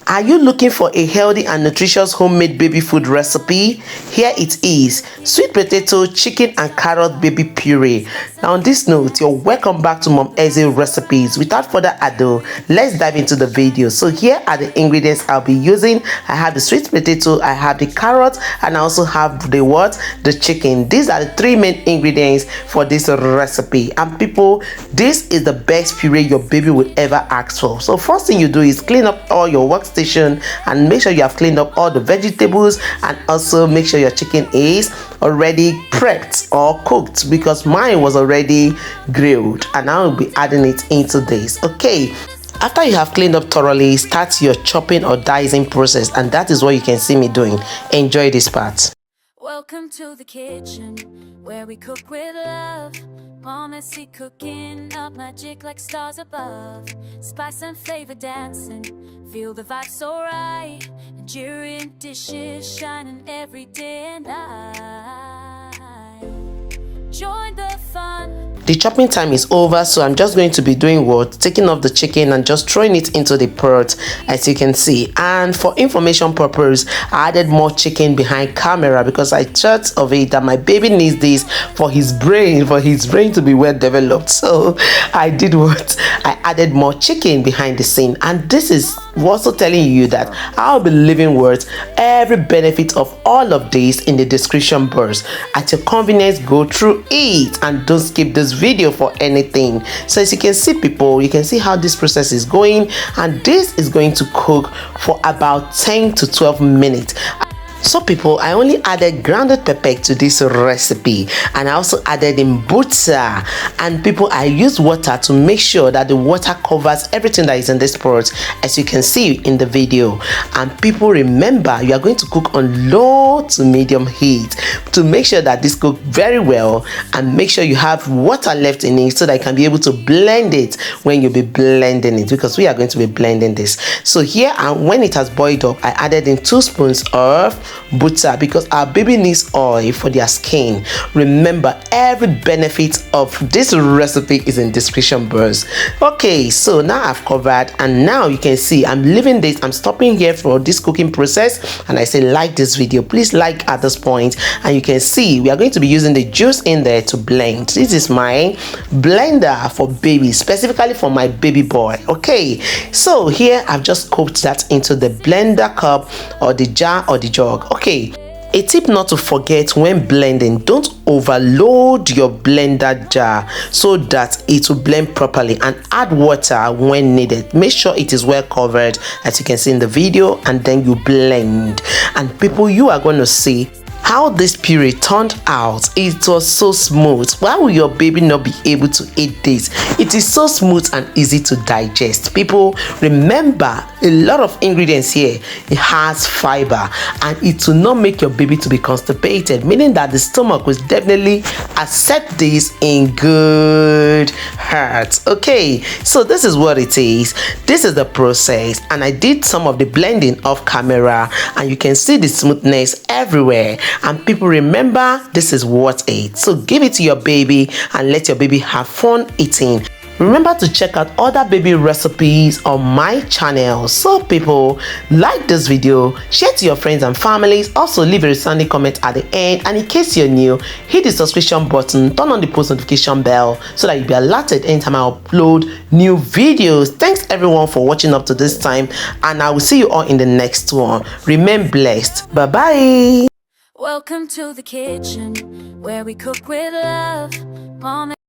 Are you looking for a healthy and nutritious homemade baby food recipe? Here it is: sweet potato, chicken and carrot baby puree. Now on this note, you're welcome back to Mum Essy Recipes. Without further ado, let's dive into the video. So here are the ingredients I'll be using. I have the sweet potato, I have the carrot, and I also have the chicken. These are the three main ingredients for this recipe. And people, this is the best puree your baby will ever ask for. So first thing you do is clean up all your workstation and make sure you have cleaned up all the vegetables, and also make sure your chicken is already prepped or cooked, because mine was already grilled and I will be adding it into this. Okay, after you have cleaned up thoroughly, start your chopping or dicing process, and that is what you can see me doing. Enjoy this part. Welcome to the kitchen, where we cook with love. Mum Essy cooking up magic like stars above. Spice and flavor dancing, feel the vibe so right. Enduring dishes shining every day and night. Join the fun. The chopping time is over, so I'm just going to be doing what? Taking off the chicken and just throwing it into the pot, as you can see. And for information purpose, I added more chicken behind camera because I thought of it that my baby needs this for his brain to be well developed. So I did what? I added more chicken behind the scene, and this is also telling you that I'll be leaving words every benefit of all of this in the description box. At your convenience, go through it and don't skip this video for anything. So as you can see, people, you can see how this process is going, and this is going to cook for about 10 to 12 minutes. So people, I only added grounded pepper to this recipe, and I also added in butter. And people, I use water to make sure that the water covers everything that is in this pot, as you can see in the video. And people, remember, you are going to cook on low to medium heat to make sure that this cooks very well, and make sure you have water left in it so that you can be able to blend it when you'll be blending it, because we are going to be blending this. So here, and when it has boiled up, I added in 2 spoons of butter, because our baby needs oil for their skin. Remember, every benefit of this recipe is in description box. Okay, so now I've covered, and now you can see I'm leaving this. I'm stopping here for this cooking process, and I say like this video, please like at this point. And you can see we are going to be using the juice in there to blend. This is my blender for babies, specifically for my baby boy. Okay, so here I've just cooked that into the blender cup or the jar or the jug. Okay, a tip not to forget when blending: don't overload your blender jar so that it will blend properly, and add water when needed. Make sure it is well covered, as you can see in the video, and then you blend. And people, you are going to see how this puree turned out. It was so smooth. Why will your baby not be able to eat this? It is so smooth and easy to digest. People, remember, a lot of ingredients here. It has fiber, and it will not make your baby to be constipated, meaning that the stomach will definitely accept this in good heart. Okay, so this is what it is. This is the process, and I did some of the blending off camera, and you can see the smoothness everywhere. And people, remember, this is worth it. So give it to your baby and let your baby have fun eating. Remember to check out other baby recipes on my channel. So people, like this video, share to your friends and families. Also leave a resounding comment at the end, and in case you're new, hit the subscription button, turn on the post notification bell so that you'll be alerted anytime I upload new videos. Thanks everyone for watching up to this time, and I will see you all in the next one. Remain blessed. Bye bye. Welcome to the kitchen, where we cook with love. Mom